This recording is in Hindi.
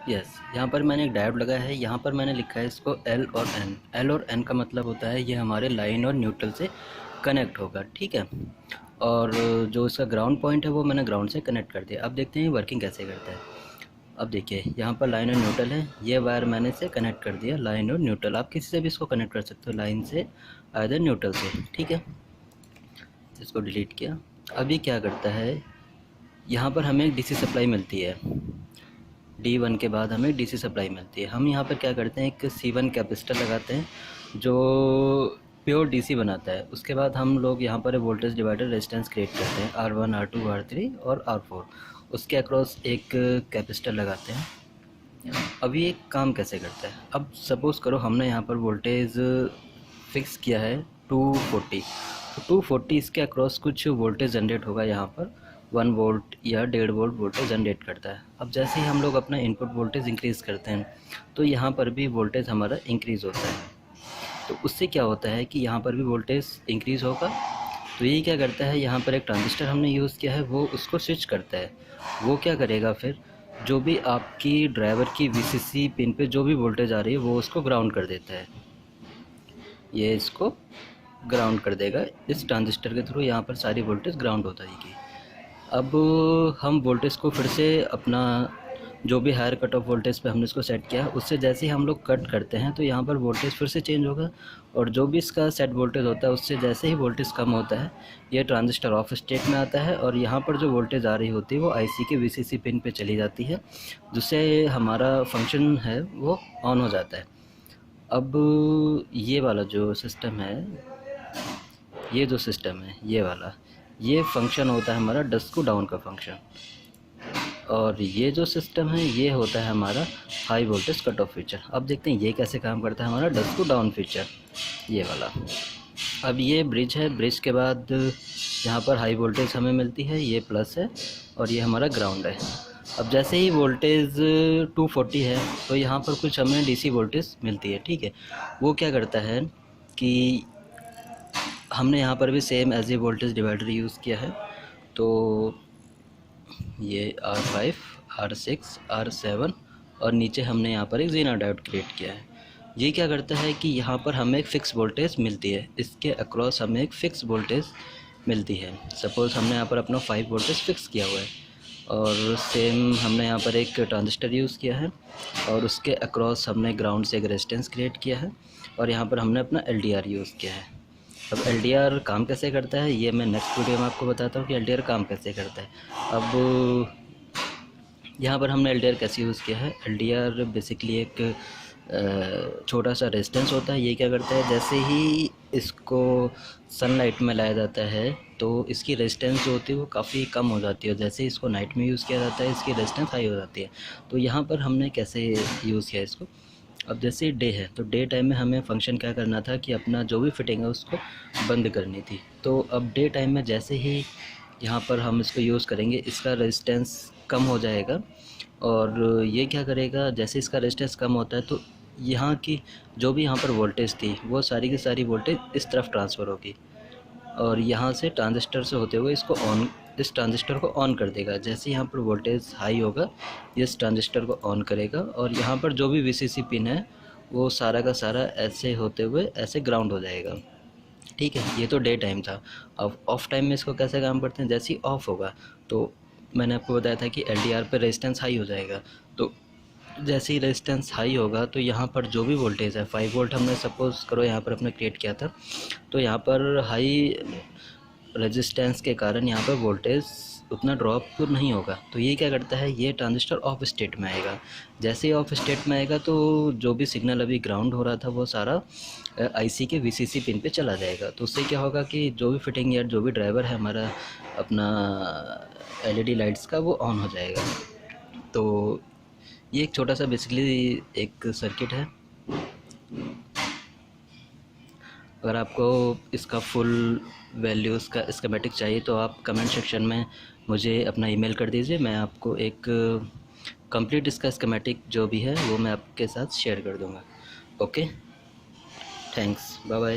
यस, यहाँ पर मैंने एक डायोड लगाया है। यहाँ पर मैंने लिखा है इसको एल और एन। एल और एन का मतलब होता है ये हमारे लाइन और न्यूट्रल से कनेक्ट होगा, ठीक है। और जो इसका ग्राउंड पॉइंट है वो मैंने ग्राउंड से कनेक्ट कर दिया। अब देखते हैं वर्किंग कैसे करता है। अब देखिए यहाँ पर लाइन और न्यूट्रल है, ये वायर मैंने इसे कनेक्ट कर दिया लाइन और न्यूट्रल। आप किसी से भी इसको कनेक्ट कर सकते हो, लाइन से आइदर न्यूट्रल से, ठीक है। इसको डिलीट किया। अब ये क्या करता है, यहाँ पर हमें एक डीसी सप्लाई मिलती है। D1 के बाद हमें डीसी सप्लाई मिलती है। हम यहाँ पर क्या करते हैं, एक C1 कैपेसिटर लगाते हैं जो प्योर डीसी बनाता है। उसके बाद हम लोग यहाँ पर वोल्टेज डिवाइडर रेजिस्टेंस क्रिएट करते हैं R1 R2 R3 और R4। उसके अक्रॉस एक कैपेसिटर लगाते हैं। अब ये काम कैसे करता है, अब सपोज़ करो हमने यहाँ पर वोल्टेज फिक्स किया है 240, तो 240 इसके अक्रॉस कुछ वोल्टेज जनरेट होगा। यहाँ पर 1 वोल्ट या 1.5 वोल्ट वोल्टेज जनरेट करता है। अब जैसे ही हम लोग अपना इनपुट वोल्टेज इंक्रीज़ करते हैं तो यहाँ पर भी वोल्टेज हमारा इंक्रीज़ होता है। तो उससे क्या होता है कि यहाँ पर भी वोल्टेज इंक्रीज़ होगा। तो ये क्या करता है, यहाँ पर एक ट्रांजिस्टर हमने यूज़ किया है, वो उसको स्विच करता है। वो क्या करेगा फिर, जो भी आपकी ड्राइवर की VCC पिन पे जो भी वोल्टेज आ रही है वो उसको ग्राउंड कर देता है। ये इसको ग्राउंड कर देगा इस ट्रांजिस्टर के थ्रू। यहाँ पर सारी वोल्टेज ग्राउंड हो जाएगी। अब हम वोल्टेज को फिर से अपना जो भी हायर कट ऑफ वोल्टेज पे हमने इसको सेट किया, उससे जैसे ही हम लोग कट करते हैं तो यहाँ पर वोल्टेज फिर से चेंज होगा। और जो भी इसका सेट वोल्टेज होता है उससे जैसे ही वोल्टेज कम होता है ये ट्रांजिस्टर ऑफ स्टेट में आता है और यहाँ पर जो वोल्टेज आ रही होती है वो IC के VCC पिन पे चली जाती है, जिससे हमारा फंक्शन है वो ऑन हो जाता है। अब ये वाला जो सिस्टम है, ये जो सिस्टम है ये वाला, ये फंक्शन होता है हमारा डस्ट को डाउन का फंक्शन। और ये जो सिस्टम है ये होता है हमारा high voltage cut off feature. अब देखते हैं ये कैसे काम करता है हमारा डस्ट को डाउन फीचर, ये वाला। अब ये ब्रिज है, ब्रिज के बाद यहाँ पर हाई वोल्टेज हमें मिलती है, ये प्लस है और ये हमारा ग्राउंड है। अब जैसे ही वोल्टेज 240 है तो यहाँ पर कुछ हमें DC वोल्टेज मिलती है, ठीक है। वो क्या करता है कि हमने यहाँ पर भी same as a voltage divider use किया है। तो ये R5 R6 R7 और नीचे हमने यहाँ पर एक ज़ीना डायोड क्रिएट किया है। ये क्या करता है कि यहाँ पर हमें एक फ़िक्स वोल्टेज मिलती है, इसके अक्रॉस हमें एक फ़िक्स वोल्टेज मिलती है। सपोज़ हमने यहाँ पर अपना 5 वोल्टेज फ़िक्स किया हुआ है और सेम हमने यहाँ पर एक ट्रांजिस्टर यूज़ किया है और उसके अक्रॉस हमने ग्राउंड से एक रेजिस्टेंस क्रिएट किया है और यहाँ पर हमने अपना LDR यूज़ किया है। अब LDR काम कैसे करता है ये मैं नेक्स्ट वीडियो में आपको बताता हूँ कि LDR काम कैसे करता है। अब यहाँ पर हमने LDR कैसे यूज़ किया है, LDR बेसिकली एक छोटा सा रेजिस्टेंस होता है। ये क्या करता है, जैसे ही इसको सनलाइट में लाया जाता है तो इसकी रेजिस्टेंस जो होती है वो काफ़ी कम हो जाती है। जैसे ही इसको नाइट में यूज़ किया जाता है इसकी रेजिस्टेंस हाई हो जाती है। तो यहाँ पर हमने कैसे यूज़ किया इसको, अब जैसे डे है तो डे टाइम में हमें फंक्शन क्या करना था कि अपना जो भी फिटिंग है उसको बंद करनी थी। तो अब डे टाइम में जैसे ही यहाँ पर हम इसको यूज़ करेंगे इसका रेजिस्टेंस कम हो जाएगा और ये क्या करेगा, जैसे इसका रेजिस्टेंस कम होता है तो यहाँ की जो भी यहाँ पर वोल्टेज थी वो सारी की सारी वोल्टेज इस तरफ ट्रांसफ़र होगी और यहाँ से ट्रांजिस्टर से होते हुए इसको ऑन, इस ट्रांजिस्टर को ऑन कर देगा। जैसे यहाँ पर वोल्टेज हाई होगा इस ट्रांजिस्टर को ऑन करेगा और यहाँ पर जो भी VCC पिन है वो सारा का सारा ऐसे होते हुए ऐसे ग्राउंड हो जाएगा, ठीक है। ये तो डे टाइम था। अब ऑफ टाइम में इसको कैसे काम करते हैं, जैसे ही ऑफ होगा तो मैंने आपको बताया था कि LDR पर रेजिस्टेंस हाई हो जाएगा। तो जैसे ही रेजिस्टेंस हाई होगा तो यहाँ पर जो भी वोल्टेज है 5 वोल्ट हमने सपोज़ करो यहाँ पर अपने क्रिएट किया था, तो यहाँ पर हाई रेजिस्टेंस के कारण यहाँ पर वोल्टेज उतना ड्रॉप नहीं होगा। तो ये क्या करता है, ये ट्रांजिस्टर ऑफ स्टेट में आएगा। जैसे ही ऑफ स्टेट में आएगा तो जो भी सिग्नल अभी ग्राउंड हो रहा था वो सारा IC के VCC पिन पे चला जाएगा। तो उससे क्या होगा कि जो भी फिटिंग या जो भी ड्राइवर है हमारा अपना LED लाइट्स का वो ऑन हो जाएगा। तो ये एक छोटा सा बेसिकली एक सर्किट है। अगर आपको इसका फुल वैल्यूज़ का स्कीमेटिक चाहिए तो आप कमेंट सेक्शन में मुझे अपना ईमेल कर दीजिए, मैं आपको एक कंप्लीट इसका स्कीमेटिक जो भी है वो मैं आपके साथ शेयर कर दूँगा। Okay, thanks, bye bye.